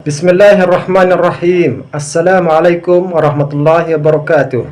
Bismillahirrahmanirrahim. Assalamualaikum warahmatullahi wabarakatuh.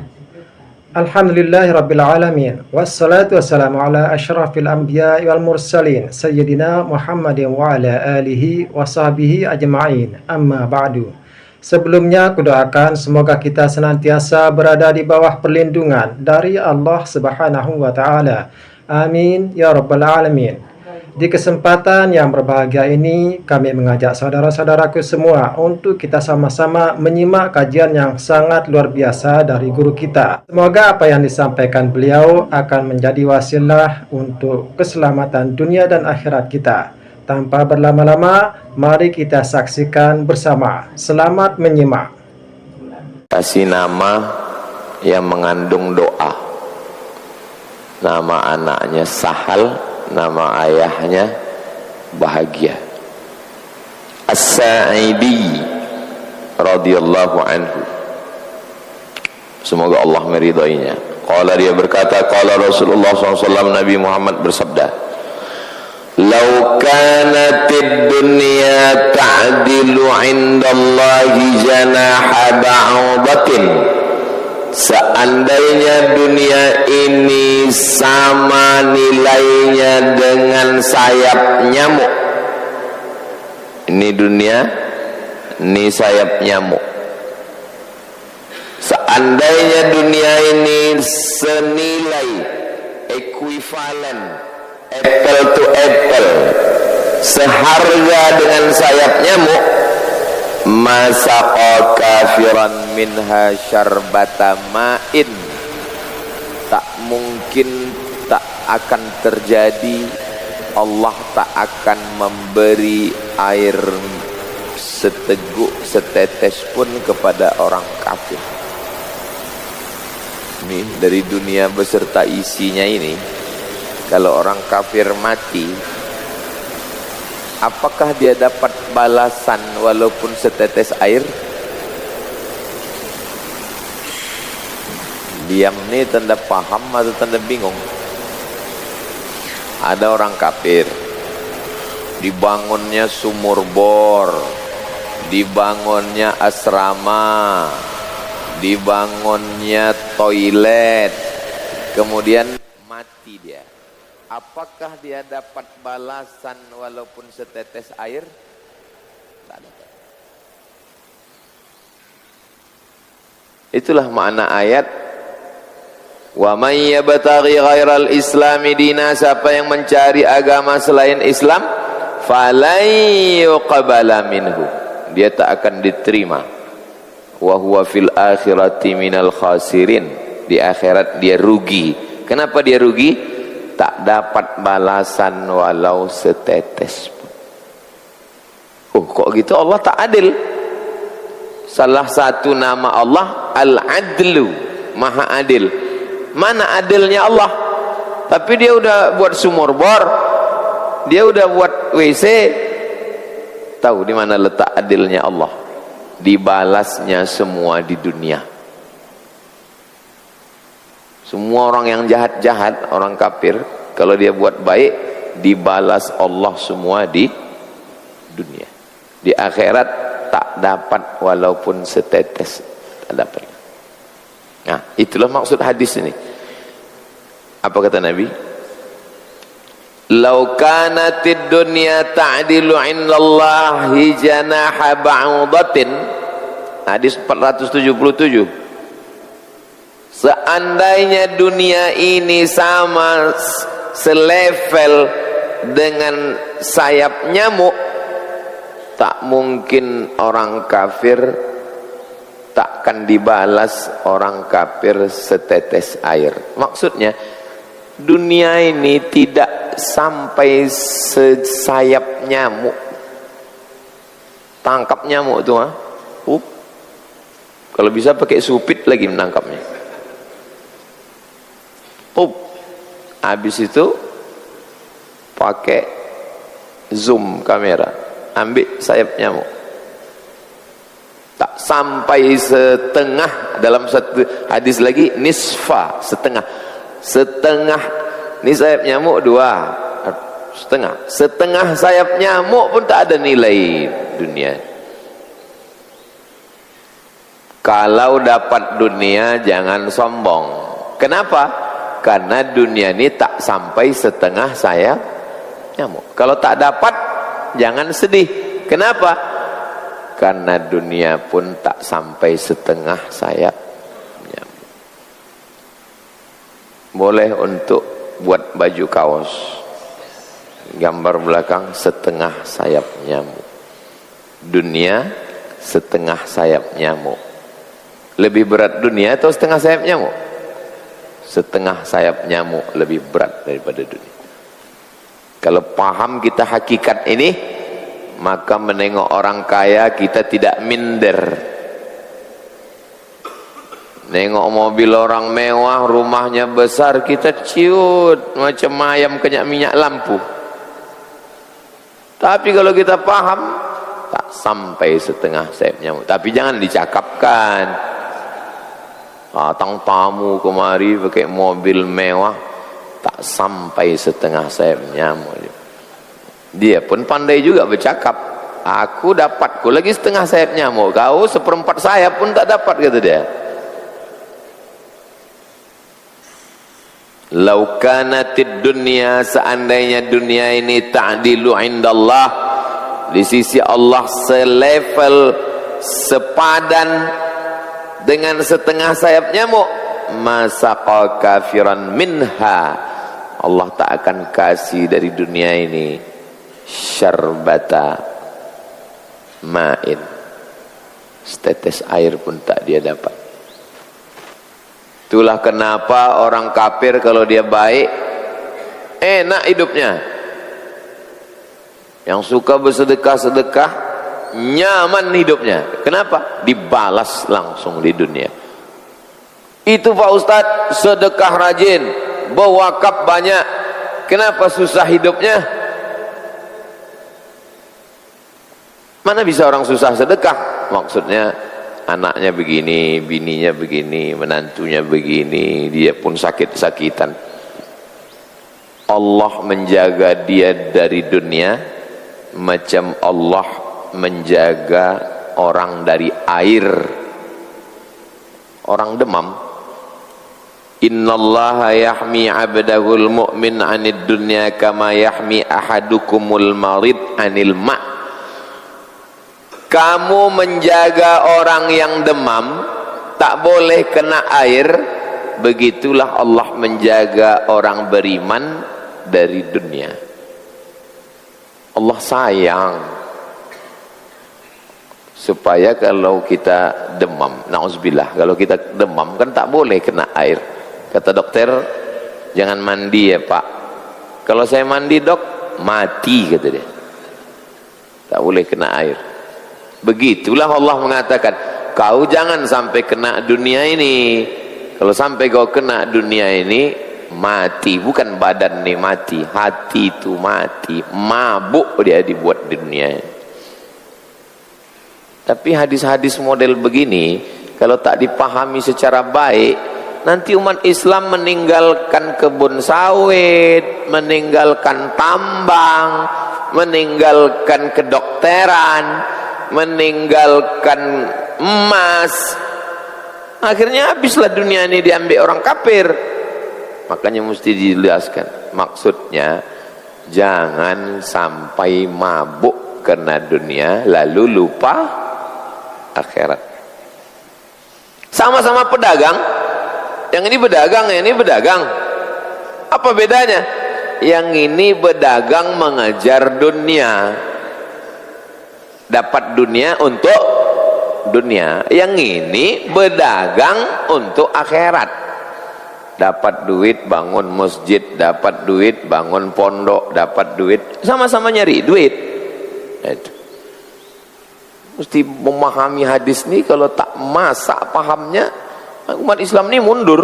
Alhamdulillahirabbil alamin. Wassalatu wassalamu ala asyrafil anbiya'i wal mursalin sayyidina Muhammadin wa ala alihi wa sahbihi ajma'in. Amma ba'du. Sebelumnya kudoakan semoga kita senantiasa berada di bawah perlindungan dari Allah Subhanahu wa taala. Amin ya rabbal alamin. Di kesempatan yang berbahagia ini, kami mengajak saudara-saudaraku semua untuk kita sama-sama menyimak kajian yang sangat luar biasa dari guru kita. Semoga apa yang disampaikan beliau akan menjadi wasilah untuk keselamatan dunia dan akhirat kita. Tanpa berlama-lama, mari kita saksikan bersama. Selamat menyimak. Kasih nama yang mengandung doa. Nama anaknya Sahal, nama ayahnya Bahagia. As-Sa'idi radhiyallahu anhu, semoga Allah meridainya. Qala, dia berkata, qala Rasulullah SAW, Nabi Muhammad bersabda, "Lau kanatid dunya ta'dilu 'indallahi janaha ba'udatin." Seandainya dunia ini sama nilainya dengan sayap nyamuk. Ini dunia, ini sayap nyamuk. Seandainya dunia ini senilai, ekuivalen, apple to apple, seharga dengan sayap nyamuk, masaqa kafiran minha syarbata ma'in, tak mungkin, tak akan terjadi, Allah tak akan memberi air seteguk setetes pun kepada orang kafir. Ini dari dunia beserta isinya ini, kalau orang kafir mati, apakah dia dapat balasan walaupun setetes air? Diam ni tanda paham atau tanda bingung? Ada orang kafir, dibangunnya sumur bor, dibangunnya asrama, dibangunnya toilet, kemudian mati dia. Apakah dia dapat balasan walaupun setetes air? Tak dapat. Itulah makna ayat, wa may yabtaghi ghairal islami dina, siapa yang mencari agama selain Islam, falan yuqbala minhu, dia tak akan diterima. Wa huwa fil akhirati minal khasirin, di akhirat dia rugi. Kenapa dia rugi? Tak dapat balasan walau setetes pun. Oh, kok gitu? Allah tak adil. Salah satu nama Allah Al-Adlu, Maha Adil. Mana adilnya Allah? Tapi dia udah buat sumur bor, dia udah buat WC. Tahu di mana letak adilnya Allah? Dibalasnya semua di dunia. Semua orang yang jahat-jahat, orang kafir, kalau dia buat baik, dibalas Allah semua di dunia. Di akhirat tak dapat walaupun setetes, tak dapat. Nah, itulah maksud hadis ini. Apa kata Nabi? Lau kanatid dunya ta'dilu 'indallahi janaha ba'udatin. Hadis 477. Seandainya dunia ini sama selevel dengan sayap nyamuk, tak mungkin orang kafir takkan dibalas orang kafir setetes air. Maksudnya dunia ini tidak sampai sesayap nyamuk. Tangkap nyamuk itu, kalau bisa pakai supit lagi menangkapnya. Habis itu pakai zoom kamera, ambil sayap nyamuk. Tak sampai setengah, dalam satu hadis lagi nisfa, setengah ini sayap nyamuk 2,5 setengah sayap nyamuk pun tak ada nilai dunia. Kalau dapat dunia jangan sombong. Kenapa? Karena dunia ini tak sampai setengah sayap nyamuk. Kalau tak dapat jangan sedih. Kenapa? Karena dunia pun tak sampai setengah sayap nyamuk. Boleh untuk buat baju kaos, gambar belakang setengah sayap nyamuk. Dunia setengah sayap nyamuk. Lebih berat dunia atau setengah sayap nyamuk? Setengah sayap nyamuk lebih berat daripada dunia. Kalau paham kita hakikat ini, maka menengok orang kaya kita tidak minder. Nengok mobil orang mewah, rumahnya besar, kita ciut macam ayam kena minyak lampu. Tapi kalau kita paham, tak sampai setengah sayap nyamuk. Tapi jangan dicakapkan. Datang tamu kemari pakai mobil mewah, tak sampai setengah sayap nyamuk. Dia pun pandai juga bercakap. Aku dapatku lagi setengah sayap nyamuk, kau seperempat sayap pun tak dapat, kata dia. Lau kanatid dunya, seandainya dunia ini ta'dilu indallah, di sisi Allah selevel, sepadan dengan setengah sayap nyamuk, masaqa kafiran minha, Allah tak akan kasih dari dunia ini syarbata ma'in, setetes air pun tak dia dapat. Itulah kenapa orang kafir kalau dia baik enak hidupnya, yang suka bersedekah-sedekah nyaman hidupnya. Kenapa? Dibalas langsung di dunia. Itu Pak Ustadz sedekah rajin, berwakaf banyak, kenapa susah hidupnya? Mana bisa orang susah sedekah? Maksudnya anaknya begini, bininya begini, menantunya begini, dia pun sakit-sakitan. Allah menjaga dia dari dunia macam Allah menjaga orang dari air. Orang demam, innallaha yahmi 'abdahul mu'min 'anid dunya kama yahmi ahadukumul marid 'anil ma'. Kamu menjaga orang yang demam tak boleh kena air, begitulah Allah menjaga orang beriman dari dunia. Allah sayang supaya kalau kita demam, na'udzubillah, kalau kita demam kan tak boleh kena air. Kata dokter, jangan mandi ya Pak. Kalau saya mandi dok, mati, kata dia. Tak boleh kena air. Begitulah Allah mengatakan, kau jangan sampai kena dunia ini. Kalau sampai kau kena dunia ini, mati. Bukan badan nih mati, hati itu mati. Mabuk dia dibuat di dunia ini. Tapi hadis-hadis model begini, kalau tak dipahami secara baik, nanti umat Islam meninggalkan kebun sawit, meninggalkan tambang, meninggalkan kedokteran, meninggalkan emas. Akhirnya habislah dunia ini diambil orang kafir. Makanya mesti dijelaskan. Maksudnya, jangan sampai mabuk karena dunia, lalu lupa akhirat. Sama-sama pedagang, yang ini berdagang, yang ini berdagang. Apa bedanya? Yang ini berdagang mengejar dunia, dapat dunia untuk dunia. Yang ini berdagang untuk akhirat, dapat duit bangun masjid, dapat duit bangun pondok, dapat duit, sama-sama nyari duit. Itu mesti memahami hadis ini. Kalau tak masak pahamnya, umat Islam ini mundur,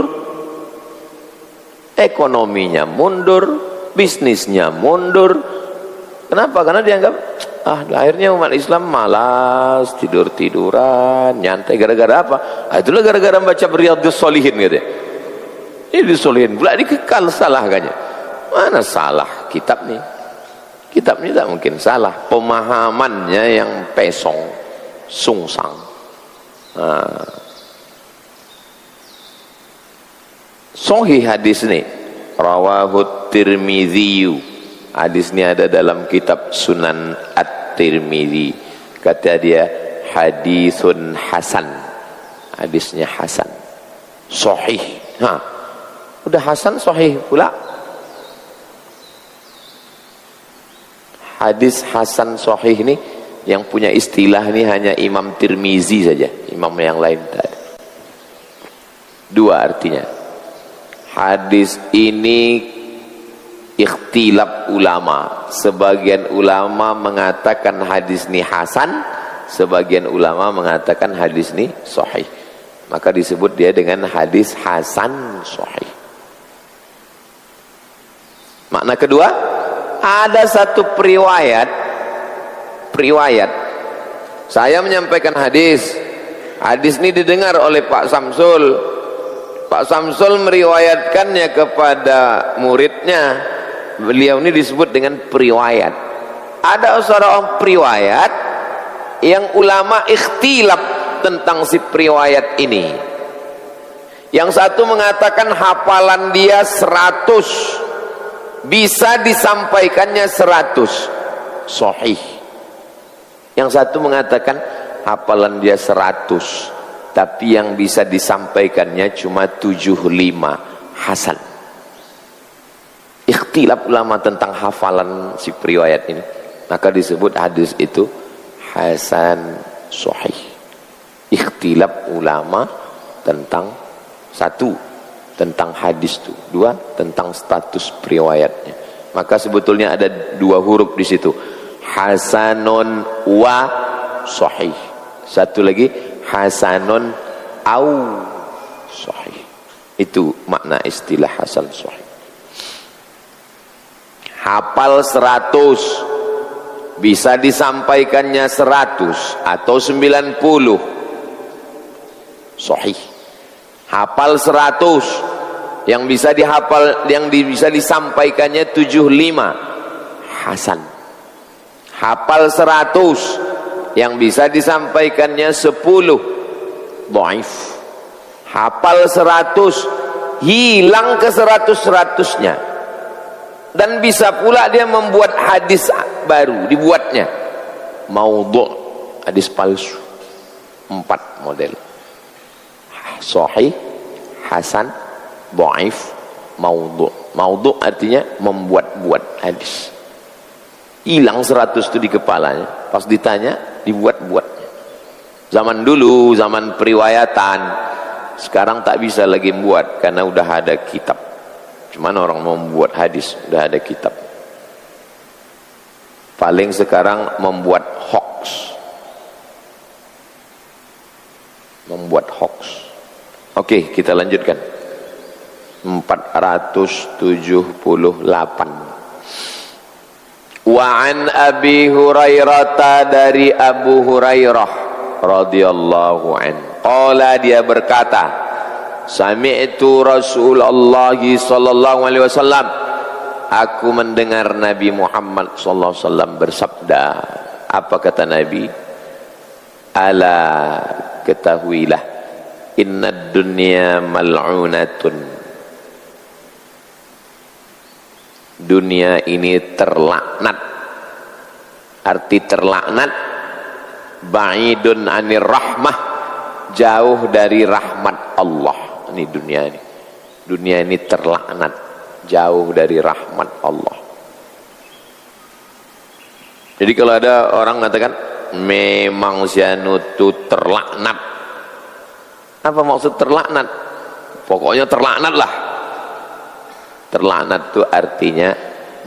ekonominya mundur, bisnisnya mundur. Kenapa? Karena dianggap akhirnya umat Islam malas, tidur-tiduran, nyantai. Gara-gara apa? Itulah gara-gara baca Riyadhus Shalihin gitu. Ini Shalihin pula dikekal salah kayaknya. Mana salah kitab nih? Kitab ini tak mungkin salah, pemahamannya yang pesong, sungsang. Sahih hadis ini, rawahu Tirmidzi. Hadis ini ada dalam kitab Sunan At-Tirmidzi. Kata dia hadisun hasan. Hadisnya hasan. Sahih. Udah hasan sahih pula. Hadis hasan sahih ini yang punya istilah ini hanya Imam Tirmizi saja. Imam yang lain tak ada. Dua artinya. Hadis ini ikhtilaf ulama. Sebagian ulama mengatakan hadis ini hasan, sebagian ulama mengatakan hadis ini sahih. Maka disebut dia dengan hadis hasan sahih. Makna kedua, ada satu periwayat saya menyampaikan hadis ini didengar oleh Pak Samsul. Pak Samsul meriwayatkannya kepada muridnya. Beliau ini disebut dengan periwayat. Ada seorang periwayat yang ulama ikhtilaf tentang si periwayat ini. Yang satu mengatakan hafalan dia 100, bisa disampaikannya 100, sahih. Yang satu mengatakan hafalan dia 100, tapi yang bisa disampaikannya cuma 75, hasan. Ikhtilaf ulama tentang hafalan si periwayat ini, maka disebut hadis itu hasan sahih. Ikhtilaf ulama tentang satu, tentang hadis itu, dua, tentang status periwayatnya. Maka sebetulnya ada dua huruf di situ, hasanun wa sahih. Satu lagi hasanun au sahih. Itu makna istilah hasan sahih. Hafal 100, bisa disampaikannya 100 atau 90, sahih. Hafal 100, yang bisa dihafal, yang bisa disampaikannya 75, hasan. Hafal 100, yang bisa disampaikannya 10, dhaif. Hafal 100, hilang ke 100-100-nya. Dan bisa pula dia membuat hadis baru, dibuatnya maudhu', hadis palsu. 4 model: sahih, hasan, dhaif, maudhu'. Maudhu' artinya membuat-buat hadis. Hilang 100 itu di kepalanya, pas ditanya dibuat-buat. Zaman dulu, zaman periwayatan. Sekarang tak bisa lagi membuat karena udah ada kitab. Cuman orang mau membuat hadis, udah ada kitab. Paling sekarang membuat hoax. Membuat hoax. Oke, kita lanjutkan. 478. Wa an Abi Hurairah, dari Abu Hurairah radhiyallahu anhu. Qala, dia berkata, sami'tu Rasulullah sallallahu alaihi wasallam, aku mendengar Nabi Muhammad sallallahu alaihi wasallam bersabda. Apa kata Nabi? Ala, ketahuilah, innad dunya mal'unatun, dunia ini terlaknat. Arti terlaknat, ba'idun anir rahmah, jauh dari rahmat Allah. Ini dunia ini. Dunia ini terlaknat, jauh dari rahmat Allah. Jadi kalau ada orang mengatakan memang Zianutu terlaknat, apa maksud terlaknat? Pokoknya terlaknat lah. Terlaknat itu artinya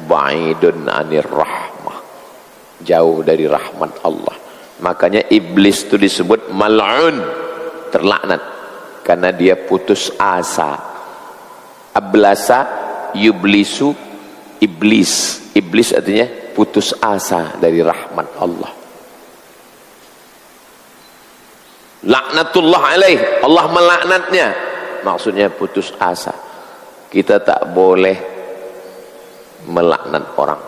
ba'idun anir rahmah, jauh dari rahmat Allah. Makanya iblis itu disebut mal'un, terlaknat, karena dia putus asa. Ablasa yublisu, iblis. Iblis artinya putus asa dari rahmat Allah. Laknatullah alaih, Allah melaknatnya, maksudnya putus asa. Kita tak boleh melaknat orang.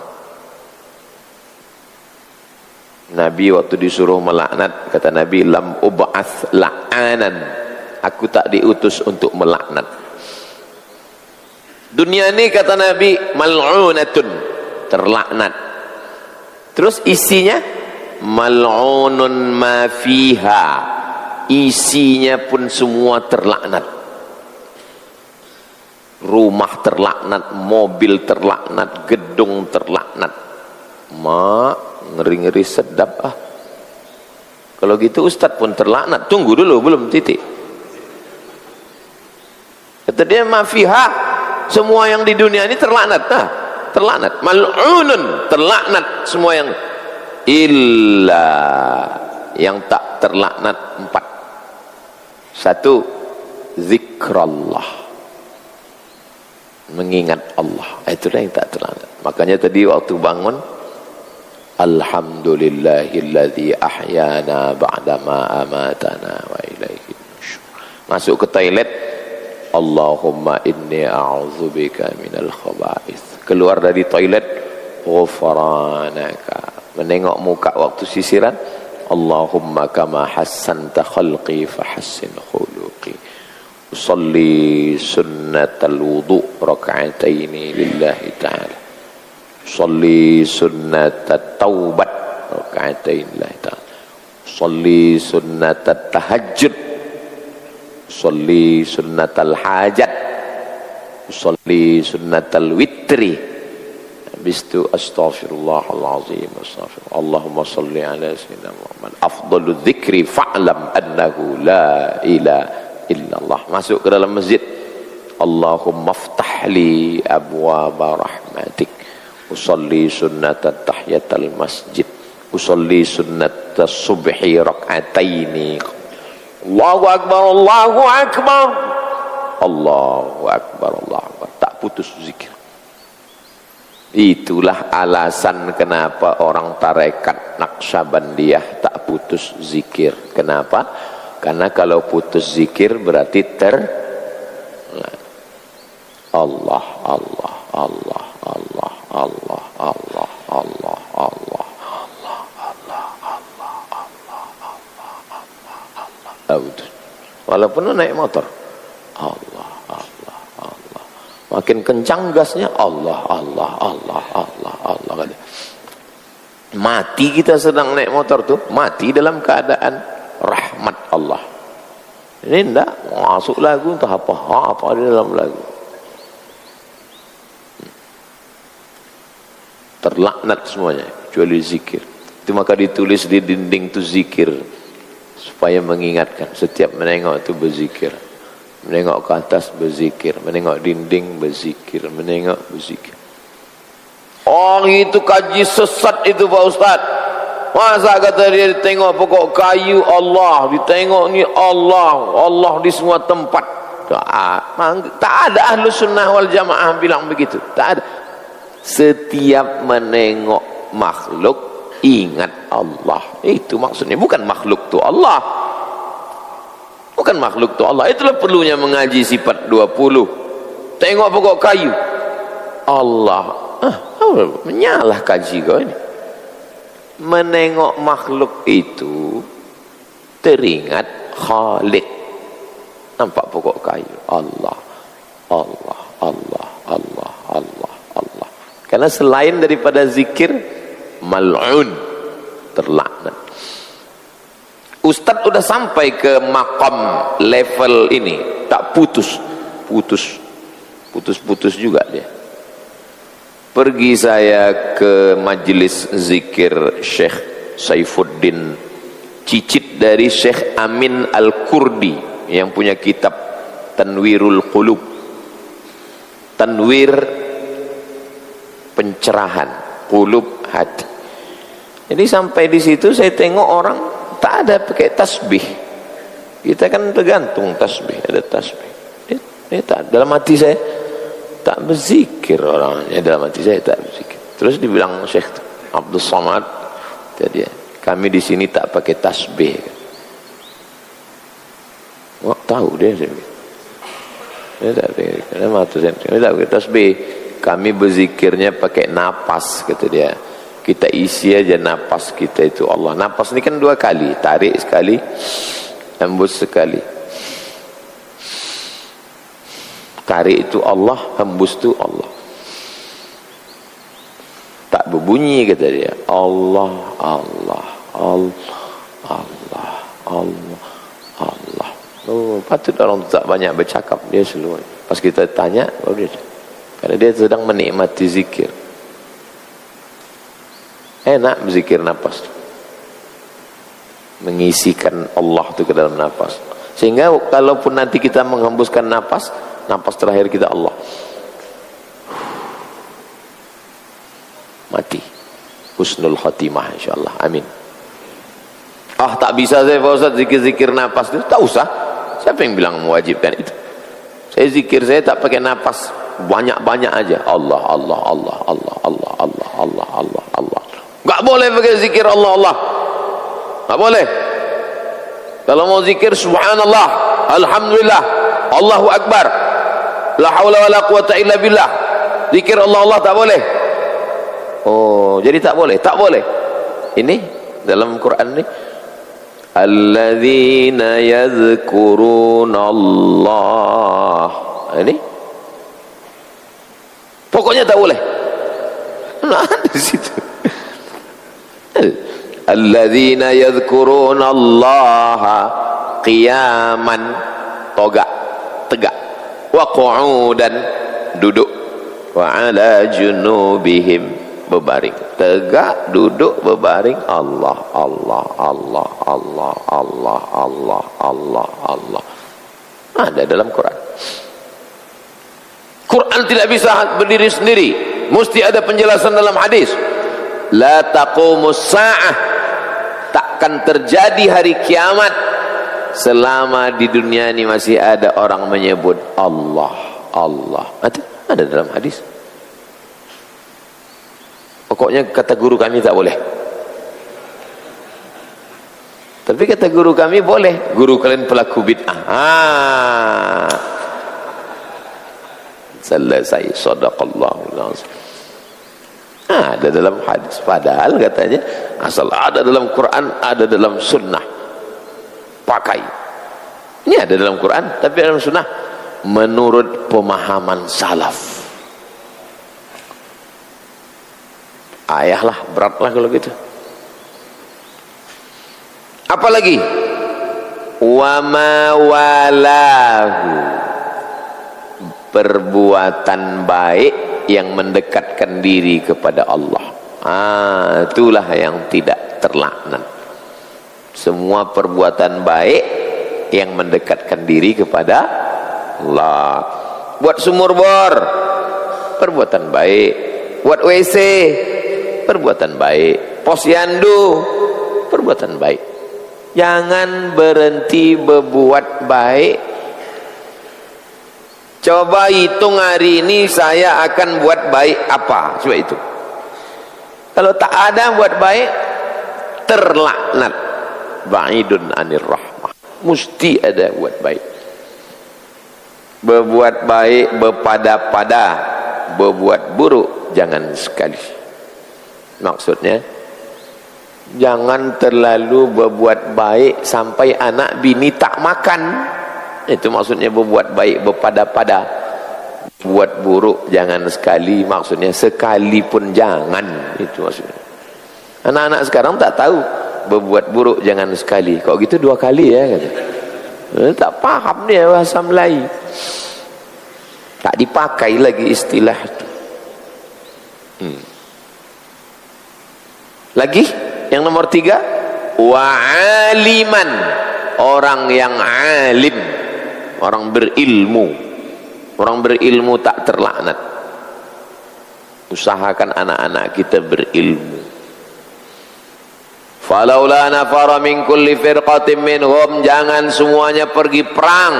Nabi waktu disuruh melaknat, kata Nabi, lam ub'ats la'anan, aku tak diutus untuk melaknat. Dunia ini kata Nabi mal'unatun, terlaknat. Terus isinya mal'unun ma fiha, isinya pun semua terlaknat. Rumah terlaknat, mobil terlaknat, gedung terlaknat. Ngeri-ngeri sedap ah. Kalau gitu Ustadz pun terlaknat. Tunggu dulu, belum titik. Kata dia mafiha, semua yang di dunia ini terlaknat. Nah, terlaknat. Mal'unun, terlaknat semua yang illa, yang tak terlaknat 4. 1, zikrallah, mengingat Allah. Itulah yang tak terlaknat. Makanya tadi waktu bangun, alhamdulillahilladzi ahyana ba'dama amatana wa ilaihi nusyur. Masuk ke toilet, Allahumma inni a'udzubika minal khaba'ith. Keluar dari toilet, ghufranaka, menengok muka waktu sisiran, Allahumma kama hassanta khalqi fahassin khuluqi. Usalli sunnatal wudu raka'ataini lillahi ta'ala. Usalli sunnatat taubat raka'ataini lillahi ta'ala. Usalli sunnatat tahajjud. Usalli sunnatal hajat. Usalli sunnatal witri. Habis itu astaghfirullahalazim, astaghfirullah. Allahumma salli ala sayyidina Muhammad. Afdalu dzikri fa'lam annahu la ilaha illallah. Masuk ke dalam masjid, Allahumma ftahli abwaba rahmatik. Usalli sunnatat tahiyatal masjid. Usalli sunnatas subhi rak'ataini. Allahu akbar, Allahu akbar, Allahu akbar, Allahu akbar. Tak putus zikir. Itulah alasan kenapa orang tarekat Naqsyabandiyah tak putus zikir. Kenapa? Karena kalau putus zikir berarti Allah, Allah, Allah, Allah, Allah, Allah, Allah, Allah, Allah, Allah, Allah, Allah, Allah. Walaupun naik motor, Allah, Allah, Allah. Makin kencang gasnya, Allah, Allah, Allah, Allah, Allah. Mati kita sedang naik motor tuh, mati dalam keadaan rahmat Allah. Ini enggak masuk lagu entah apa di dalam lagu. Terlaknat semuanya kecuali zikir. Itu maka ditulis di dinding itu zikir supaya mengingatkan. Setiap menengok itu berzikir, menengok ke atas berzikir, menengok dinding berzikir, menengok berzikir. Oh itu kaji sesat itu Pak Ustaz. Masa kata dia tengok pokok kayu Allah, ditengok ni Allah, Allah di semua tempat. Tak ada ahlu sunnah wal jamaah bilang begitu. Tak ada. Setiap menengok makhluk ingat Allah. Itu maksudnya, bukan makhluk tu Allah. Bukan makhluk tu Allah. Itulah perlunya mengaji sifat 20. Tengok pokok kayu, Allah. Menyalah kaji kau ini. Menengok makhluk itu teringat Khalik. Nampak pokok kayu, Allah, Allah, Allah, Allah, Allah, Allah. Karena selain daripada zikir, mal'un, terlaknat. Ustadz udah sampai ke makam level ini, tak putus juga dia. Pergi saya ke majelis zikir Syekh Saifuddin, cicit dari Syekh Amin Al-Kurdi yang punya kitab Tanwirul Qulub, tanwir pencerahan qulub, hati. Jadi sampai di situ saya tengok orang tak ada pakai tasbih. Kita kan tergantung tasbih, ada tasbih. Ini tak, dalam hati saya tak berzikir orangnya, dalam hati saya tak berzikir. Terus dibilang Syekh Abdul Somad, dia, kami di sini tak pakai tasbih. Wah, tahu dia tak pakai tasbih. Kami berzikirnya pakai napas, kata dia. Kita isi aja napas kita itu Allah. Napas ini kan 2 kali, tarik sekali, hembus sekali. Tarik itu Allah, hembus itu Allah. Tak berbunyi kata dia. Allah, Allah, Allah, Allah, Allah, Allah. Oh, patut orang tak banyak bercakap, dia seluruh. Pas kita tanya, baru dia. Karena dia sedang menikmati zikir. Enak berzikir nafas. Mengisikan Allah itu ke dalam nafas. Sehingga kalaupun nanti kita menghembuskan nafas, nafas terakhir kita Allah. Mati. Husnul khatimah insyaAllah. Amin. Ah, tak bisa saya Pak Ustaz zikir-zikir nafas itu. Tak usah. Siapa yang bilang mewajibkan itu? Saya zikir, saya tak pakai nafas. Banyak-banyak aja. Allah, Allah, Allah, Allah, Allah, Allah, Allah, Allah, Allah. Enggak boleh pakai zikir Allah, Allah. Enggak boleh. Kalau mau zikir subhanallah, alhamdulillah, Allahu akbar, la haula wala quwata illa billah. Zikir Allah, Allah tak boleh. Oh, jadi tak boleh, tak boleh. Ini dalam Quran ini, alladzina yadhkuruna Allah. Ini pokoknya tak boleh. Nah, di situ. Alladzina yadhkuruna Allah qiyaman, tegak, wa qu'udan, duduk, wa ala junubihim, berbaring. Tegak, duduk, berbaring. Allah, Allah, Allah, Allah, Allah, Allah, Allah, Allah. Ada dalam Quran. Quran tidak bisa berdiri sendiri, mesti ada penjelasan dalam hadis. La taqumus sa'ah, takkan terjadi hari kiamat selama di dunia ini masih ada orang menyebut Allah, Allah. Ada dalam hadis. Pokoknya kata guru kami tak boleh. Tapi kata guru kami boleh. Guru kalian pelaku bid'ah. Selesai. Sadaqallahul azim. Ada dalam hadis. Padahal katanya asal ada dalam Quran, ada dalam sunnah. Pakai. Ini ada dalam Quran, tapi dalam sunnah menurut pemahaman salaf. Ayahlah, beratlah kalau gitu. Apalagi wa ma walahu, perbuatan baik yang mendekatkan diri kepada Allah. Itulah yang tidak terlaknat. Semua perbuatan baik yang mendekatkan diri kepada Allah. Buat sumur bor, perbuatan baik. Buat WC, perbuatan baik. Posyandu, perbuatan baik. Jangan berhenti berbuat baik. Coba hitung hari ini saya akan buat baik apa. Coba itu. Kalau tak ada buat baik, terlaknat. Ba'idun anir rahmah. Mesti ada buat baik. Berbuat baik berpada-pada, berbuat buruk jangan sekali. Maksudnya, jangan terlalu berbuat baik sampai anak bini tak makan. Itu maksudnya berbuat baik berpada-pada. Buat buruk jangan sekali, maksudnya sekali pun jangan. Itu maksudnya. Anak-anak sekarang tak tahu berbuat buruk jangan sekali. Kok gitu 2 kali ya kata. Tak paham dia bahasa Melayu. Tak dipakai lagi istilah itu. Lagi yang nomor 3, wa'aliman, orang yang alim, orang berilmu. Orang berilmu tak terlaknat. Usahakan anak-anak kita berilmu. Falaula nafara min kulli firqatin minhum, jangan semuanya pergi perang.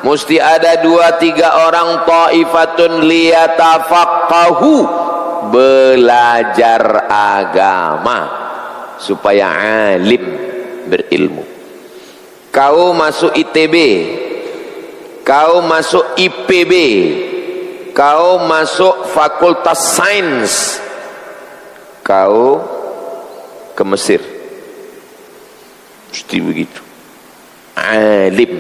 Mesti ada 2-3 orang, ta'ifatun liyatafaqahu, belajar agama supaya alim, berilmu. Kau masuk ITB, kau masuk IPB, kau masuk Fakultas Sains, kau ke Mesir, mesti begitu. Alim,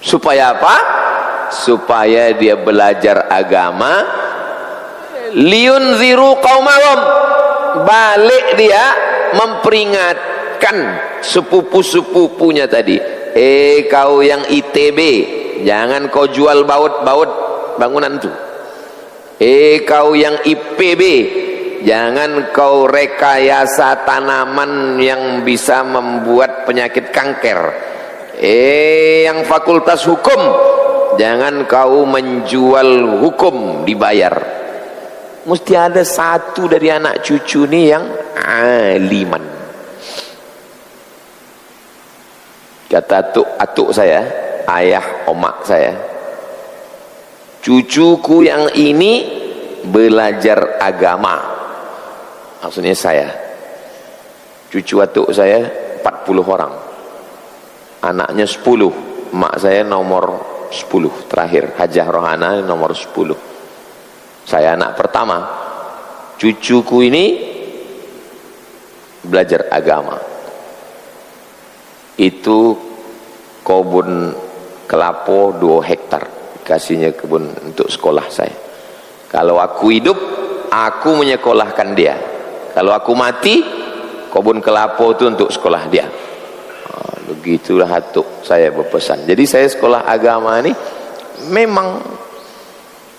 Supaya apa? Supaya dia belajar agama. Liyunziru qaumahum, balik dia memperingatkan sepupu-sepupunya tadi. Kau yang ITB, jangan kau jual baut-baut bangunan tu. Kau yang IPB, jangan kau rekayasa tanaman yang bisa membuat penyakit kanker. Yang fakultas hukum, jangan kau menjual hukum dibayar. Mesti ada satu dari anak cucu ni yang aliman. Kata atuk saya, ayah omak saya, cucuku yang ini belajar agama. Maksudnya saya, cucu atuk saya 40 orang, anaknya 10, mak saya nomor 10 terakhir, Hajah Rohana nomor 10. Saya anak pertama. Cucuku ini belajar agama. Itu kebun kelapa 2 hektar, kasihnya kebun untuk sekolah saya. Kalau aku hidup, aku menyekolahkan dia. Kalau aku mati, kebun kelapa itu untuk sekolah dia. Begitulah hatuk saya berpesan. Jadi saya sekolah agama ini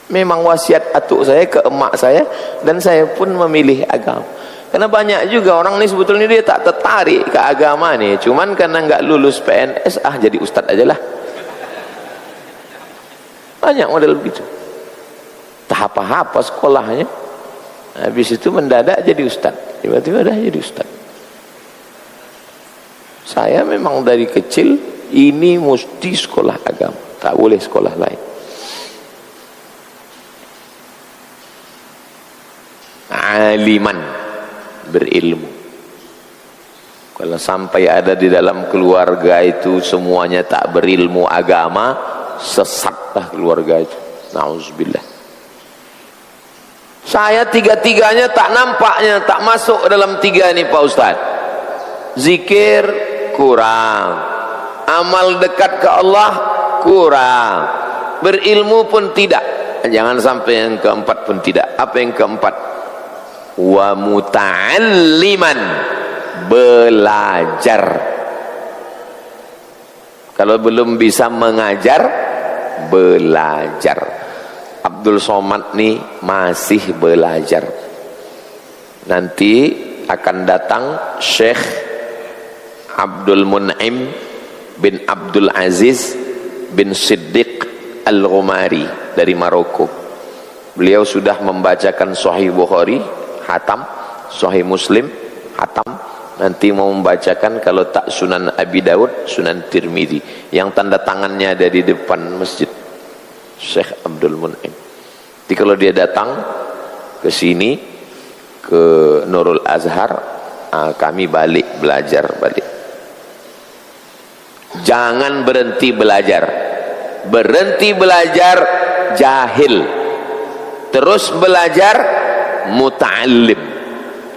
memang wasiat atuk saya ke emak saya, dan saya pun memilih agama. Karena banyak juga orang ni sebetulnya dia tak tertarik ke agama ni, cuman karena enggak lulus PNS, jadi ustaz aja lah. Banyak model begitu. Tak apa-apa sekolahnya, habis itu mendadak jadi ustaz, tiba-tiba dah jadi ustaz. Saya memang dari kecil ini mesti sekolah agama, tak boleh sekolah lain. Aliman, berilmu. Kalau sampai ada di dalam keluarga itu semuanya tak berilmu agama, sesatlah keluarga itu. Nauzubillah. Saya tiga-tiganya tak nampaknya, tak masuk dalam 3 ni Pak Ustaz. Zikir kurang, amal dekat ke Allah kurang, berilmu pun tidak. Jangan sampai yang keempat pun tidak. Apa yang keempat? Wa muta'alliman, belajar. Kalau belum bisa mengajar, belajar. Abdul Somad ni masih belajar. Nanti akan datang Syekh Abdul Mun'im bin Abdul Aziz bin Siddiq Al-Ghumari dari Maroko. Beliau sudah membacakan Sahih Bukhari hatam, Sahih Muslim hatam, nanti mau membacakan kalau tak Sunan Abi Daud, Sunan Tirmidzi, yang tanda tangannya ada di depan masjid, Syekh Abdul Mun'im. Jadi kalau dia datang ke sini, ke Nurul Azhar, kami balik belajar balik. Jangan berhenti belajar. Berhenti belajar jahil, terus belajar muta'allim.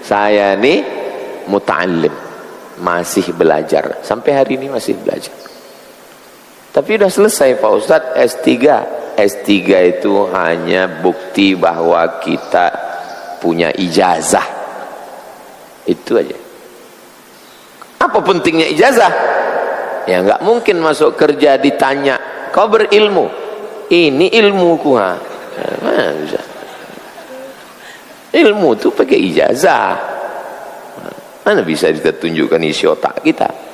Saya ni muta'allim, masih belajar sampai hari ini, masih belajar. Tapi sudah selesai Pak Ustaz S3. S3 itu hanya bukti bahwa kita punya ijazah, itu aja. Apa pentingnya ijazah? Ya nggak mungkin masuk kerja ditanya, kau berilmu? Ini ilmuku, mana bisa? Ilmu itu pakai ijazah. Mana bisa kita tunjukkan isi otak kita?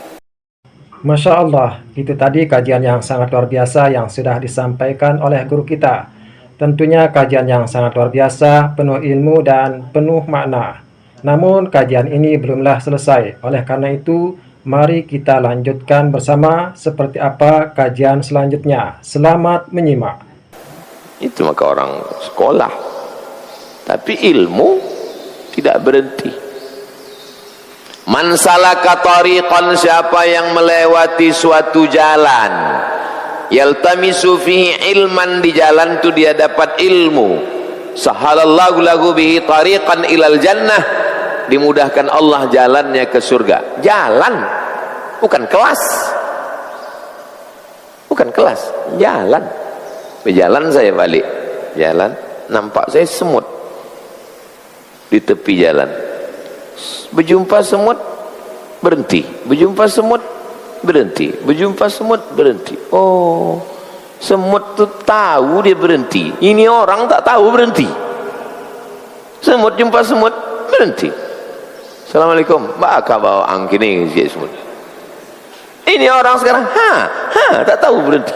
Masya Allah, itu tadi kajian yang sangat luar biasa yang sudah disampaikan oleh guru kita. Tentunya kajian yang sangat luar biasa, penuh ilmu dan penuh makna. Namun kajian ini belumlah selesai. Oleh karena itu, mari kita lanjutkan bersama seperti apa kajian selanjutnya. Selamat menyimak. Itu maka orang sekolah, tapi ilmu tidak berhenti. Man salaka tariqan, siapa yang melewati suatu jalan, yaltamisu fihi ilman, di jalan itu dia dapat ilmu, sahalallahu lahu bihi tariqan ilal jannah, dimudahkan Allah jalannya ke surga. Jalan, bukan kelas, bukan bukan kelas, jalan. Berjalan saya balik, jalan, nampak saya semut di tepi jalan. Berjumpa semut, berhenti. Berjumpa semut, berhenti. Berjumpa semut, berhenti. Oh, semut tuh tahu dia berhenti. Ini orang tak tahu berhenti. Semut jumpa semut, berhenti. Assalamualaikum. Bakal bawa angkini semut. Ini orang sekarang, tak tahu berhenti.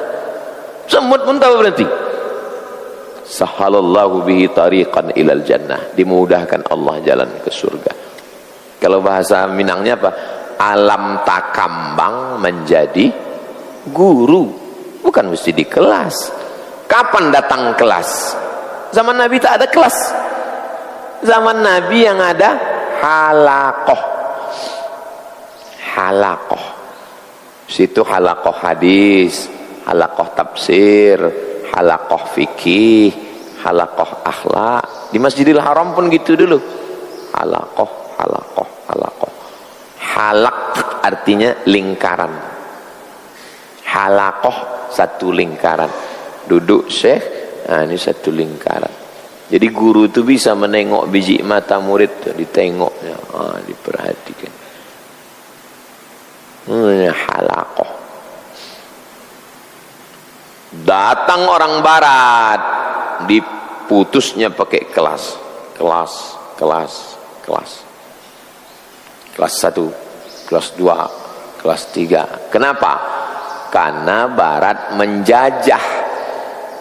Semut pun tahu berhenti. Sahalallahu bihi tariqan ilal jannah. Dimudahkan Allah jalan ke surga. Kalau bahasa Minangnya apa? Alam takambang menjadi guru. Bukan mesti di kelas. Kapan datang kelas? Zaman Nabi tak ada kelas. Zaman Nabi yang ada halaqah. Halaqah. Situ halaqah hadis, halaqah tafsir, halaqah fikih, halaqah akhlak. Di Masjidil Haram pun gitu dulu. Halaqah, halaqah, halaqah. Halaq artinya lingkaran. Halaqah satu lingkaran. Duduk syekh, ini satu lingkaran. Jadi guru itu bisa menengok biji mata murid, ditengoknya, diperhatikan. Halaqah. Datang orang barat, diputusnya pakai kelas. Kelas 1, kelas 2, kelas 3. Kenapa? Karena barat menjajah.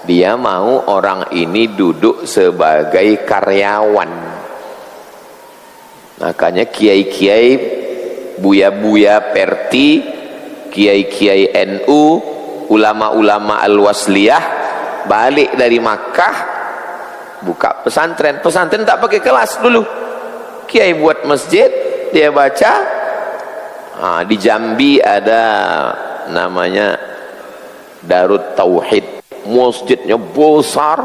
Dia mau orang ini duduk sebagai karyawan. Makanya kiai-kiai, buya-buya perti, kiai-kiai NU, ulama-ulama al-wasliyah balik dari Makkah buka pesantren. Pesantren tak pakai kelas dulu. Kiai buat masjid, dia baca. Di Jambi ada namanya Darut Tauhid. Masjidnya besar,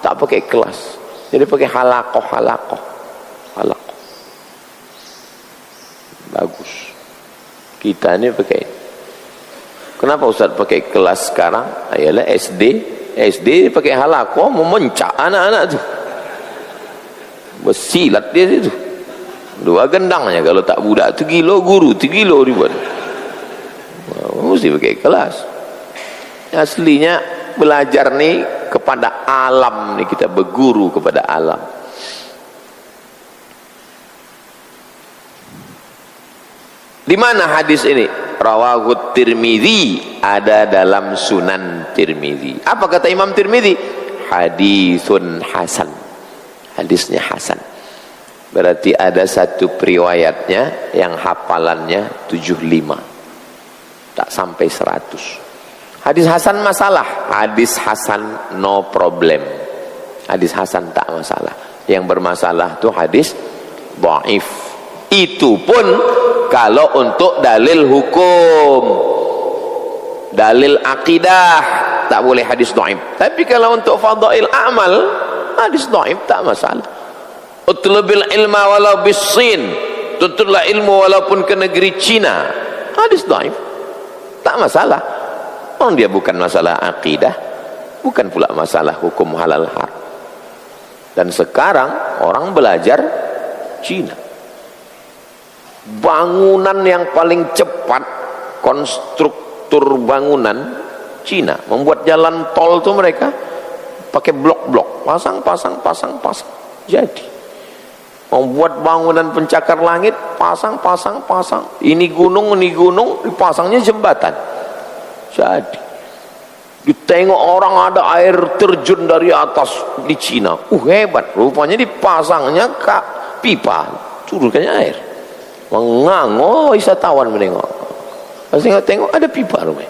tak pakai kelas. Jadi pakai halaqah. Bagus. Kita ini pakai. Kenapa Ustaz pakai kelas sekarang? Ayalah SD pakai halaqah, memencak anak-anak tu. Bersilat dia itu. 2 gendangnya kalau tak budak tu kilo, guru 3 kilo dibuat. Mesti pakai kelas. Aslinya belajar ni kepada alam ni, kita berguru kepada alam. Di mana hadis ini? Rawahu Tirmidzi, ada dalam Sunan Tirmidzi. Apa kata Imam Tirmidzi? Hadisun hasan. Hadisnya hasan. Berarti ada satu periwayatnya yang hafalannya 75. Tak sampai 100. Hadis hasan masalah. Hadis hasan no problem. Hadis hasan tak masalah. Yang bermasalah tu hadis dhaif. Itu pun kalau untuk dalil hukum, dalil akidah, tak boleh hadis dhaif. Tapi kalau untuk fadail amal, hadis dhaif tak masalah. Utlubil ilma walau bis-Sin, tututlah ilmu walaupun ke negeri Cina, hadis dhaif tak masalah. Dia bukan masalah akidah, bukan pula masalah hukum halal haram. Dan sekarang orang belajar Cina. Bangunan yang paling cepat, konstruktur bangunan Cina membuat jalan tol tuh mereka pakai blok-blok, pasang. Jadi membuat bangunan pencakar langit, pasang. Ini gunung, dipasangnya jembatan. Jadi ditengok orang ada air terjun dari atas di Cina. Hebat, rupanya dipasangnya kak pipa, turunkannya air. Mengango wisatawan menengok. Pas tengok ada pipa rumah.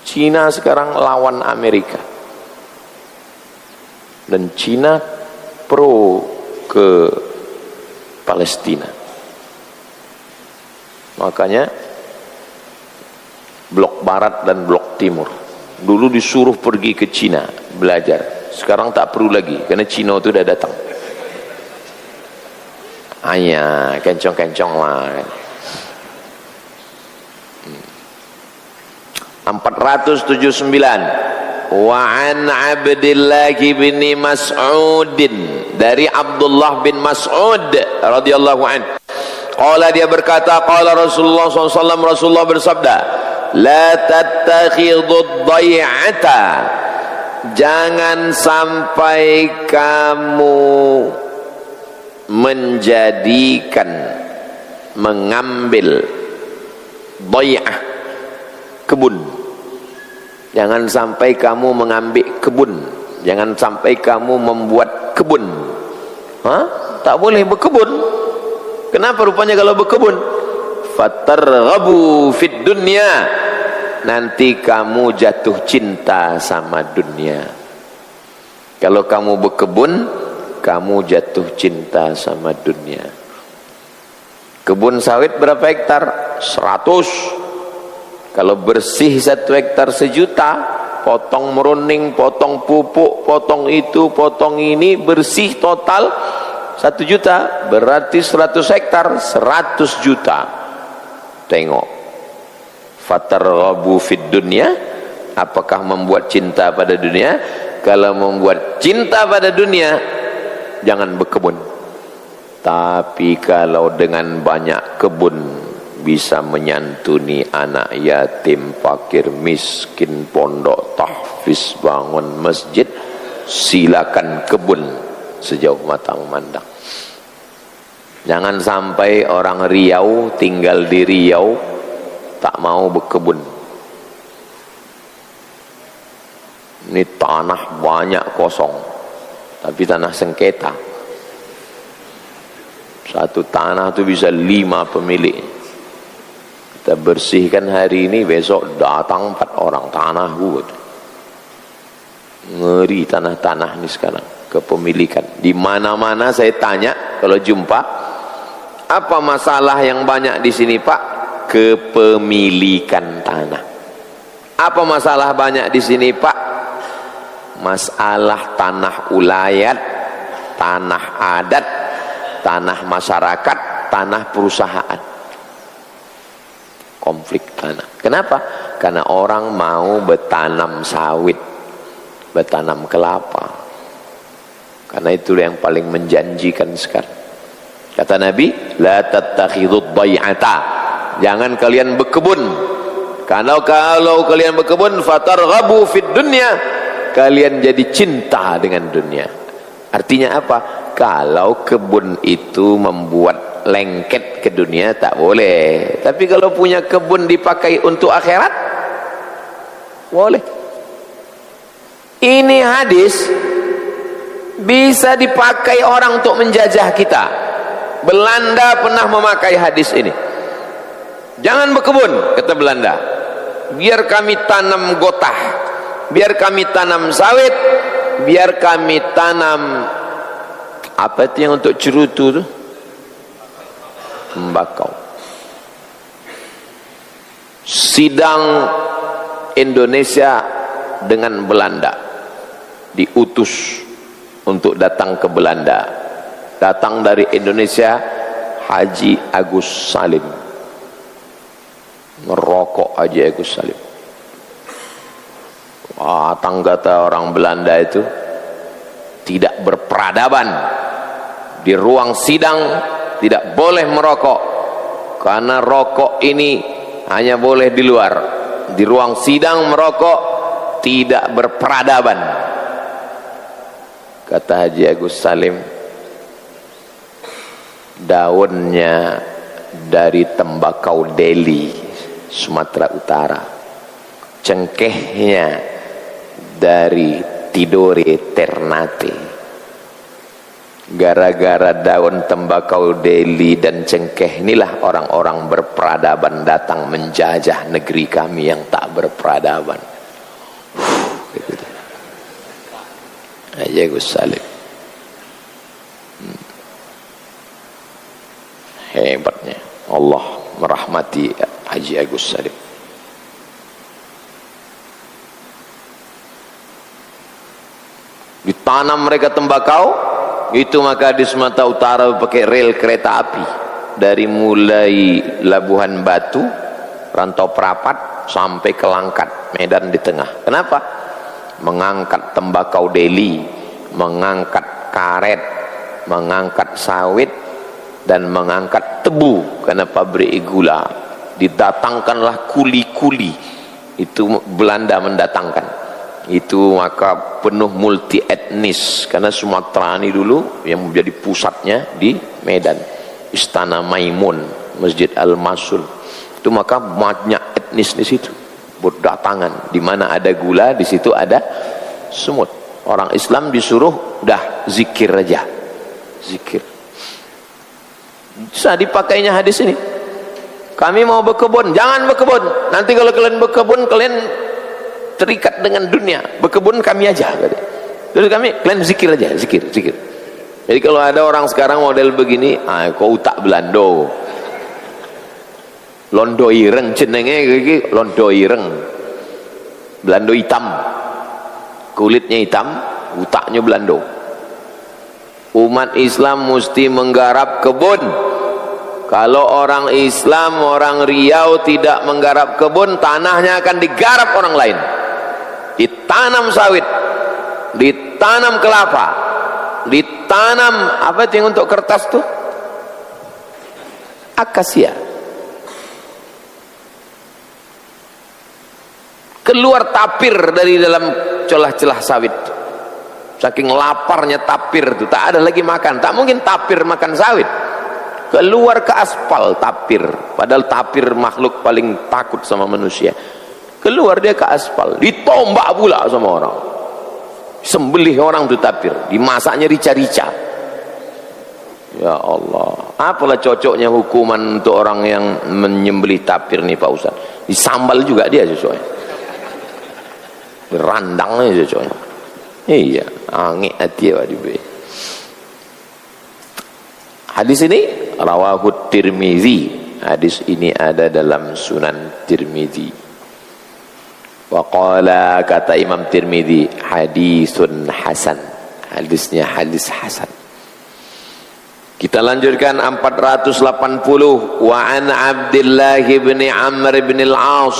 Cina sekarang lawan Amerika. Dan Cina pro ke Palestina. Makanya blok barat dan blok timur dulu disuruh pergi ke Cina belajar. Sekarang tak perlu lagi karena Cina itu dah datang. Hanya kencong-kencong lah. 479. Wa an Abdullah bin Mas'ud, dari Abdullah bin Mas'ud radhiyallahu an. Qala, dia berkata, qala Rasulullah SAW, Rasulullah bersabda, la tattakhidud dhai'ata, jangan sampai kamu mengambil dhai'ah, kebun. Jangan sampai kamu mengambil kebun, jangan sampai kamu membuat kebun. Tak boleh berkebun. Kenapa rupanya kalau berkebun? Fatarghabu fid dunya, nanti kamu jatuh cinta sama dunia. Kalau kamu berkebun, kamu jatuh cinta sama dunia. Kebun sawit berapa hektar? 100. Kalau bersih 1 hektar 1 juta, potong meruning, potong pupuk, potong itu, potong ini, bersih total 1 juta, berarti 100 hektar 100 juta. Tengok, fatarghabu fid dunya, apakah membuat cinta pada dunia? Kalau membuat cinta pada dunia, jangan berkebun. Tapi kalau dengan banyak kebun bisa menyantuni anak yatim, fakir, miskin, pondok, tahfiz, bangun masjid, silakan kebun sejauh mata memandang. Jangan sampai orang Riau tinggal di Riau tak mau berkebun. Ini tanah banyak kosong, tapi tanah sengketa. Satu tanah itu bisa 5 pemilik. Kita bersihkan hari ini, besok datang 4 orang, tanah buat. Ngeri tanah-tanah ini sekarang, kepemilikan. Di mana-mana saya tanya kalau jumpa, apa masalah yang banyak di sini Pak? Kepemilikan tanah. Apa masalah banyak di sini Pak? Masalah tanah ulayat, tanah adat, tanah masyarakat, tanah perusahaan. Konflik tanah. Kenapa? Karena orang mau bertanam sawit, bertanam kelapa. Karena itu yang paling menjanjikan sekarang. Kata Nabi, la tattakhidud dhai'ata, jangan kalian berkebun. Kalau kalian berkebun, fatarghabu fid dunya, kalian jadi cinta dengan dunia. Artinya apa? Kalau kebun itu membuat lengket ke dunia, tak boleh. Tapi kalau punya kebun dipakai untuk akhirat, boleh. Ini hadis bisa dipakai orang untuk menjajah kita. Belanda pernah memakai hadis ini. Jangan berkebun, kata Belanda, biar kami tanam gotah, biar kami tanam sawit, biar kami tanam apa itu yang untuk cerutu tuh, tembakau. Sidang Indonesia dengan Belanda, diutus untuk datang ke Belanda. Datang dari Indonesia Haji Agus Salim, merokok Haji Agus Salim. Wah, kata orang Belanda itu tidak berperadaban. Di ruang sidang tidak boleh merokok, karena rokok ini hanya boleh di luar. Di ruang sidang merokok tidak berperadaban. Kata Haji Agus Salim, daunnya dari tembakau Delhi, Sumatera Utara, cengkehnya dari Tidore, Ternate. Gara-gara daun tembakau Delhi dan cengkeh inilah orang-orang berperadaban datang menjajah negeri kami yang tak berperadaban. Haji Agus Salim. Hebatnya Allah merahmati Haji Agus Salim. Ditanam mereka tembakau itu, maka di Sumatera Utara pakai rel kereta api dari mulai Labuhan Batu, Rantau Prapat sampai ke Langkat, Medan di tengah. Kenapa? Mengangkat tembakau deli, mengangkat karet, mengangkat sawit, dan mengangkat tebu karena pabrik gula. Didatangkanlah kuli-kuli, itu Belanda mendatangkan itu, maka penuh multi etnis karena Sumatera ini dulu yang menjadi pusatnya di Medan, Istana Maimun, Masjid Al-Masul itu, maka banyak etnis di situ berdatangan. Di mana ada gula, di situ ada semut. Orang Islam disuruh dah zikir aja, zikir. Bisa dipakainya hadis ini. Kami mau berkebun, jangan berkebun. Nanti kalau kalian berkebun, kalian terikat dengan dunia. Berkebun kami aja. Terus kalian zikir aja, zikir, zikir. Jadi kalau ada orang sekarang model begini, kau utak Belando, londo ireng, cenenge gigi, londo ireng, Belando hitam, kulitnya hitam, utaknya Belando. Umat Islam mesti menggarap kebun. Kalau orang Islam, orang Riau tidak menggarap kebun, tanahnya akan digarap orang lain. Ditanam sawit, ditanam kelapa, ditanam apa itu yang untuk kertas tuh? Akasia. Keluar tapir dari dalam celah-celah sawit. Saking laparnya tapir itu, tak ada lagi makan. Tak mungkin tapir makan sawit. Keluar ke aspal tapir, padahal tapir makhluk paling takut sama manusia. Keluar dia ke aspal, ditombak pula sama orang, sembelih orang itu tapir, dimasaknya rica-rica. Ya Allah, apalah cocoknya hukuman untuk orang yang menyembelih tapir nih Pak Ustaz? Disambal juga dia sesuai, dirandangnya sesuai. Iya, angin hati ya dibe. Hadis ini rawahu Tirmizi. Hadis ini ada dalam Sunan Tirmizi. Wa qala, kata Imam Tirmizi, hadisun hasan. Hadisnya hadis hasan. Kita lanjutkan 480. Wa an Abdullah bin Amr bin al-As,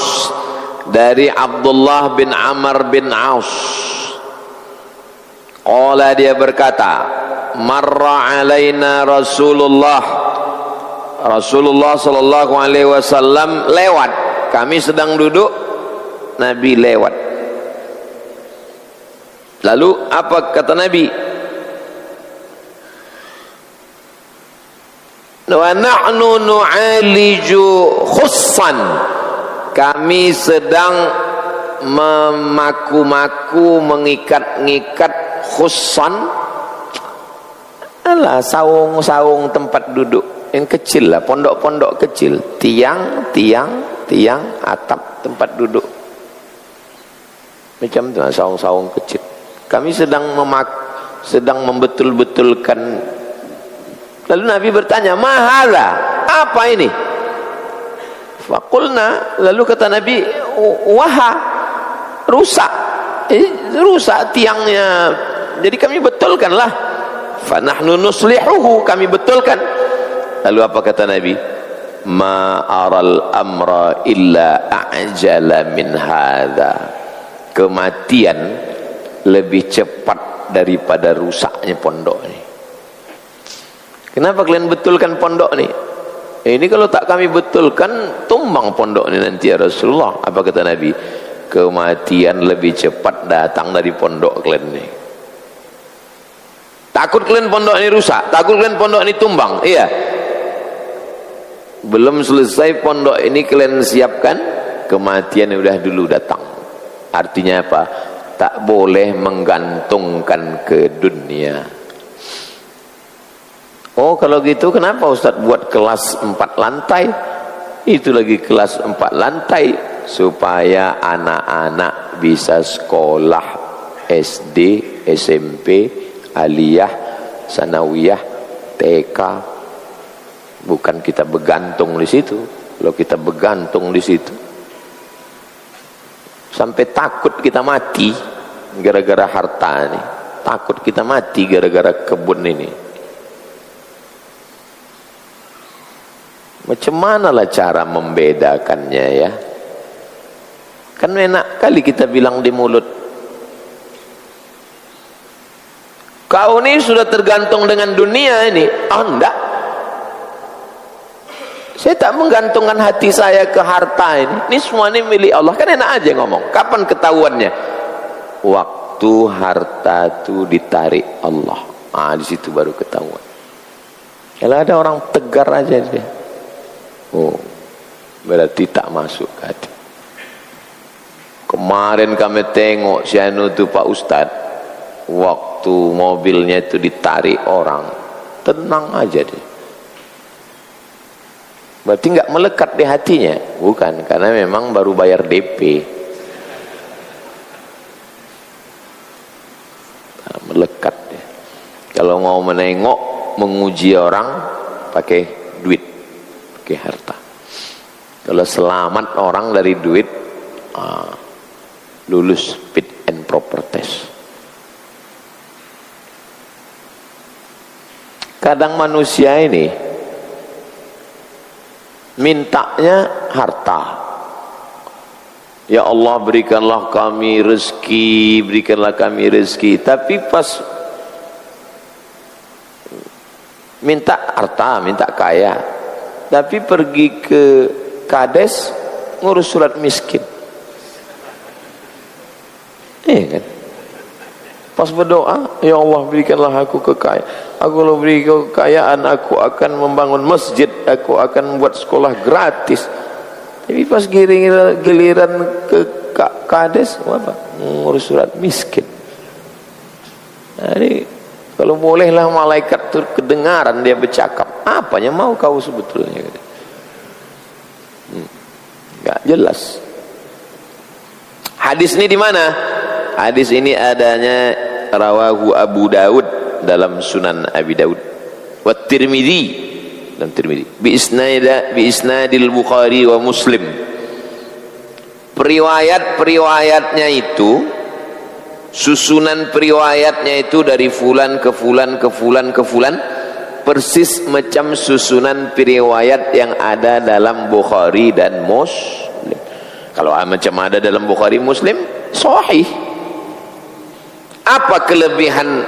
dari Abdullah bin Amr bin Aus. Qala, dia berkata, marra alaina Rasulullah sallallahu alaihi wasallam lewat, kami sedang duduk, Nabi lewat. Lalu apa kata Nabi? Wa nahnu nu'aliju khussan, kami sedang memaku-maku, mengikat-ngikat khussan, alah saung-saung tempat duduk yang kecil lah, pondok-pondok kecil, tiang atap tempat duduk macam itu, saung-saung kecil. Kami sedang membetul-betulkan. Lalu Nabi bertanya, mahala, apa ini? Faqulna, lalu kata Nabi, waha, rusak, rusak tiangnya. Jadi kami betulkanlah. Fanahnu nuslihuhu, kami betulkan. Lalu apa kata Nabi? Ma aral amra illa a'jala min hadza, kematian lebih cepat daripada rusaknya pondok ini. Kenapa kalian betulkan pondok ini? Ini kalau tak kami betulkan, tumbang pondok ini nanti ya Rasulullah. Apa kata Nabi? Kematian lebih cepat datang dari pondok kalian ini. Takut kalian pondok ini rusak, takut kalian pondok ini tumbang. Iya, belum selesai pondok ini kalian siapkan, kematian udah dulu datang. Artinya apa? Tak boleh menggantungkan ke dunia. Oh kalau gitu kenapa Ustaz buat kelas 4 lantai? Itu lagi kelas 4 lantai, supaya anak-anak bisa sekolah SD, SMP, aliyah, sanawiyah, TK. Bukan kita bergantung di situ. Kalau kita bergantung di situ, sampai takut kita mati gara-gara harta ini, takut kita mati gara-gara kebun ini. Macam manalah cara membedakannya ya? Kan enak kali kita bilang di mulut. Kau ini sudah tergantung dengan dunia ini. Enggak. Saya tak menggantungkan hati saya ke harta ini. Ini semua ini milik Allah. Kan enak aja ngomong. Kapan ketahuannya? Waktu harta itu ditarik Allah. Di situ baru ketahuan. Kalau ada orang tegar aja dia. Oh, berarti tak masuk ke hati. Kemarin kami tengok si anu tu Pak Ustadz, waktu mobilnya itu ditarik orang, tenang aja dia. Berarti nggak melekat di hatinya? Bukan, karena memang baru bayar DP. Nah, melekat dia. Kalau mau menengok, menguji orang pakai duit, pakai harta. Kalau selamat orang dari duit, lulus fit and proper test. Kadang manusia ini mintanya harta. Ya Allah, berikanlah kami rezeki, berikanlah kami rezeki. Tapi pas minta harta, minta kaya, tapi pergi ke kades ngurus surat miskin. Kan? Pas berdoa, ya Allah berikanlah aku kekayaan. Aku kalau beri kekayaan, aku akan membangun masjid, aku akan membuat sekolah gratis. Tapi pas giliran ke kades, apa? Ngurus surat miskin. Jadi kalau bolehlah malaikat itu kedengaran dia bercakap, apanya mau kau sebetulnya? Enggak jelas. Hadis ini di mana? Hadis ini adanya rawahu Abu Daud dalam Sunan Abi Daud, wa Tirmidzi dalam Tirmidzi bi isnadil Bukhari wa Muslim. Periwayatnya itu, susunan periwayatnya itu dari fulan ke fulan ke fulan ke fulan, persis macam susunan periwayat yang ada dalam Bukhari dan Muslim. Kalau macam ada dalam Bukhari Muslim, sahih. Apa kelebihan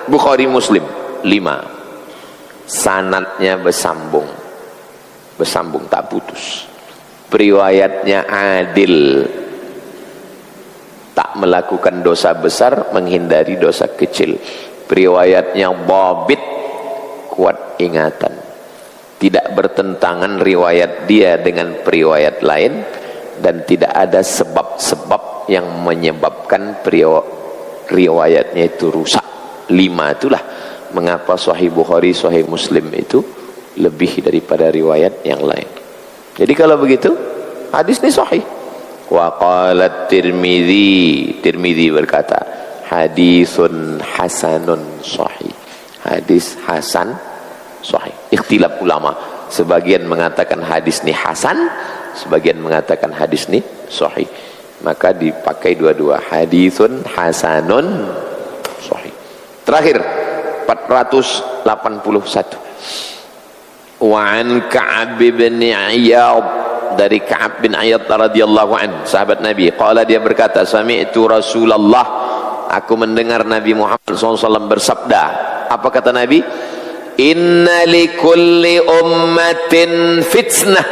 Bukhari Muslim? 5. Sanadnya bersambung tak putus. Periwayatnya adil, tak melakukan dosa besar, menghindari dosa kecil. Periwayatnya dhabit, kuat ingatan, tidak bertentangan riwayat dia dengan periwayat lain, dan tidak ada sebab-sebab yang menyebabkan riwayatnya itu rusak. 5 itulah mengapa Sahih Bukhari, Sahih Muslim itu lebih daripada riwayat yang lain. Jadi kalau begitu, hadis ini sahih. Wa qala Tirmidzi berkata, hadisun hasanun sahih. Hadis hasan sahih. Ikhtilaf ulama. Sebagian mengatakan hadis ini hasan, sebagian mengatakan hadis ini sahih. Maka dipakai dua-dua, hadisun hasanun sahih. Terakhir 481. Wa an Ka'ab bin Iyad, dari Ka'ab bin Iyad radhiyallahu anhu, sahabat Nabi, qala, dia berkata, sami'tu Rasulullah, aku mendengar Nabi Muhammad SAW bersabda. Apa kata Nabi? Inna likulli ummatin fitnah.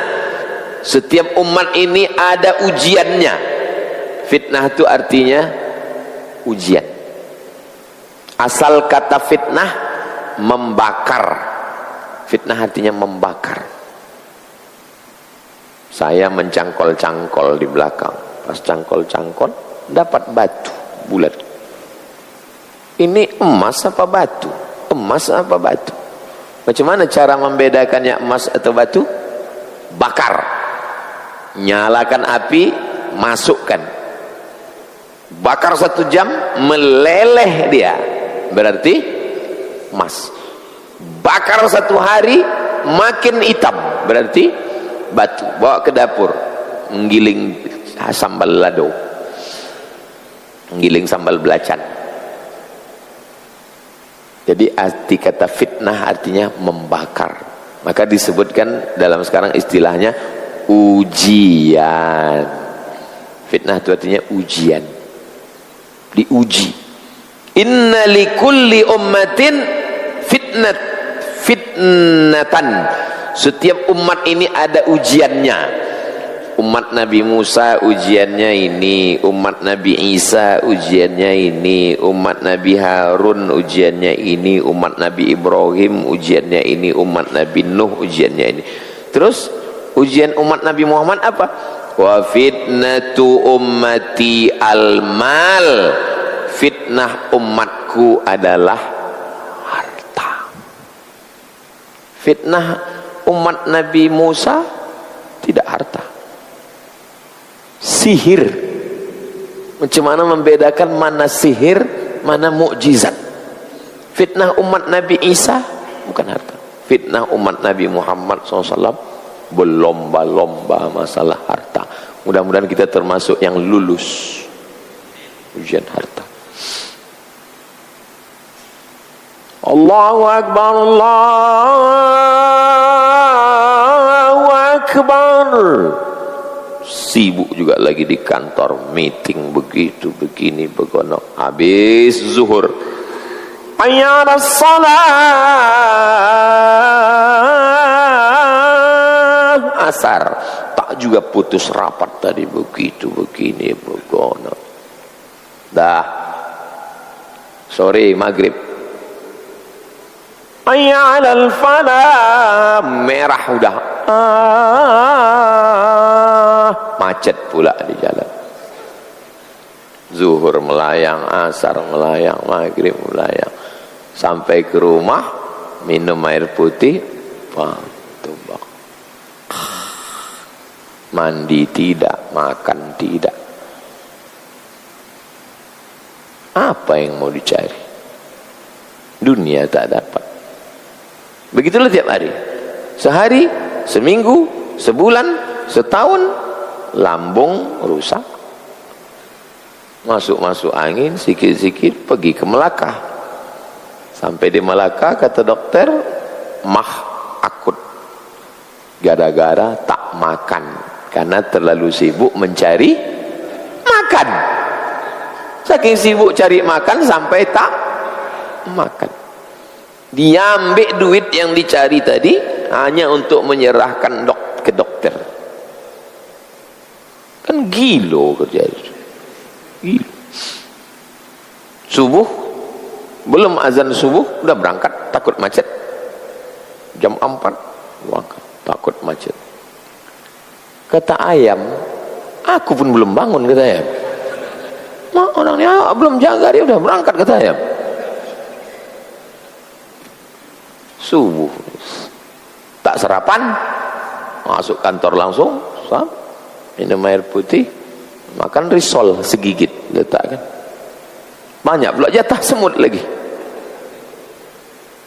Setiap umat ini ada ujiannya. Fitnah itu artinya ujian. Asal kata fitnah membakar. Fitnah artinya membakar. Saya mencangkol-cangkol di belakang. Pas cangkol-cangkol dapat batu bulat. Ini emas apa batu? Emas apa batu? Macam mana cara membedakannya emas atau batu? Bakar. Nyalakan api, masukkan. Bakar 1 jam, meleleh dia. Berarti emas. Bakar 1 hari, makin hitam, berarti batu. Bawa ke dapur, menggiling sambal lado, menggiling sambal belacan. Jadi arti kata fitnah artinya membakar. Maka disebutkan dalam sekarang istilahnya ujian. Fitnah itu artinya ujian, diuji. Inna likulli ummatin fitnatan. Setiap umat ini ada ujiannya. Umat Nabi Musa ujiannya ini, umat Nabi Isa ujiannya ini, umat Nabi Harun ujiannya ini, umat Nabi Ibrahim ujiannya ini, umat Nabi Nuh ujiannya ini. Terus ujian umat Nabi Muhammad apa? Wa fitnatu ummati al-mal. Fitnah umatku adalah harta. Fitnah umat Nabi Musa tidak harta. Sihir. Macam mana membedakan mana sihir, mana mukjizat? Fitnah umat Nabi Isa bukan harta. Fitnah umat Nabi Muhammad SAW berlomba-lomba masalah harta. Mudah-mudahan kita termasuk yang lulus ujian harta. Allahu Akbar, Allahu Akbar. Sibuk juga lagi di kantor, meeting begitu begini begono. Habis zuhur, hayya 'alas shalah. Asar tak juga putus rapat tadi begitu begini begono. Dah sore maghrib, hayya 'alal falah. Merah udah. Macet pula di jalan. Zuhur melayang, asar melayang, maghrib melayang. Sampai ke rumah, minum air putih, tumbak. Mandi tidak, makan tidak. Apa yang mau dicari? Dunia tak dapat. Begitulah tiap hari. Sehari, seminggu, sebulan, setahun, lambung rusak, masuk angin sikit-sikit, pergi ke Melaka. Sampai di Melaka kata dokter, mah akut, gara-gara tak makan karena terlalu sibuk mencari makan. Saking sibuk cari makan sampai tak makan. Dia ambil duit yang dicari tadi hanya untuk menyerahkan ke dokter. Kan gilo kerja itu. Gilo. Subuh, belum azan subuh udah berangkat, takut macet. Jam 4 berangkat, takut macet. Kata ayam, aku pun belum bangun, kata ayam. Orangnya belum jaga, dia udah berangkat, kata ayam. Subuh tak sarapan, masuk kantor langsung, minum air putih, makan risol segigit, letakkan. Banyak pula jatah semut lagi.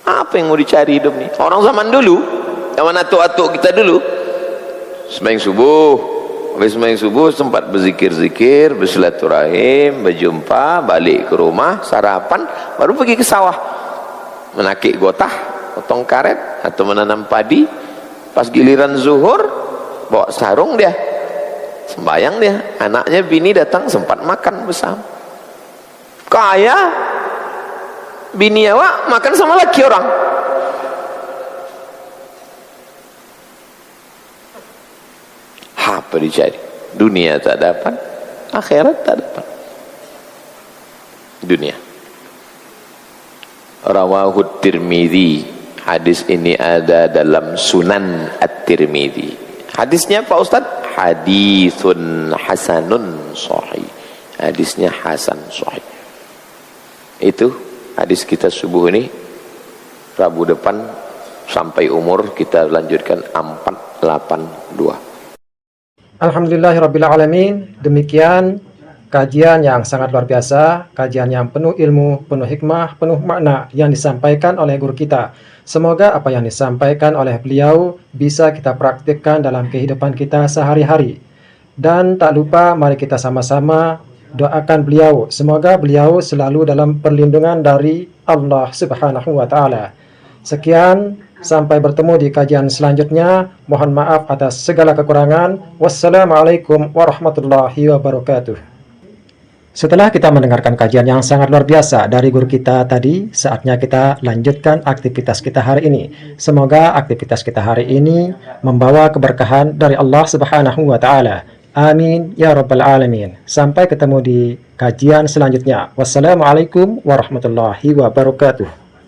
Apa yang mau dicari hidup ni? Orang zaman dulu, zaman atuk-atuk kita dulu, sembahyang subuh, habis sembahyang subuh sempat berzikir-zikir, bersilaturahim, berjumpa, balik ke rumah, sarapan, baru pergi ke sawah, menakik gotah, potong karet atau menanam padi. Pas giliran zuhur, bawa sarung dia, sembahyang dia. Anaknya bini datang, sempat makan bersama. Kaya bini awak makan sama laki orang. Apa dicari? Dunia tak dapat, akhirat tak dapat. Dunia. Rawahu Tirmidzi. Hadis ini ada dalam Sunan At-Tirmidzi. Hadisnya Pak Ustaz, haditsun hasanun sahih. Hadisnya hasan sahih. Itu hadis kita subuh ini. Rabu depan sampai umur kita lanjutkan 482. Alhamdulillahirrabbilalamin. Demikian kajian yang sangat luar biasa, kajian yang penuh ilmu, penuh hikmah, penuh makna yang disampaikan oleh guru kita. Semoga apa yang disampaikan oleh beliau bisa kita praktikkan dalam kehidupan kita sehari-hari. Dan tak lupa mari kita sama-sama doakan beliau. Semoga beliau selalu dalam perlindungan dari Allah Subhanahu wa taala. Sekian, Sampai bertemu di kajian selanjutnya. Mohon maaf atas segala kekurangan. Wassalamualaikum warahmatullahi wabarakatuh. Setelah kita mendengarkan kajian yang sangat luar biasa dari guru kita tadi, saatnya kita lanjutkan aktivitas kita hari ini. Semoga aktivitas kita hari ini membawa keberkahan dari Allah Subhanahu wa Ta'ala. Amin ya Rabbal Alamin. Sampai ketemu di kajian selanjutnya. Wassalamualaikum warahmatullahi wabarakatuh.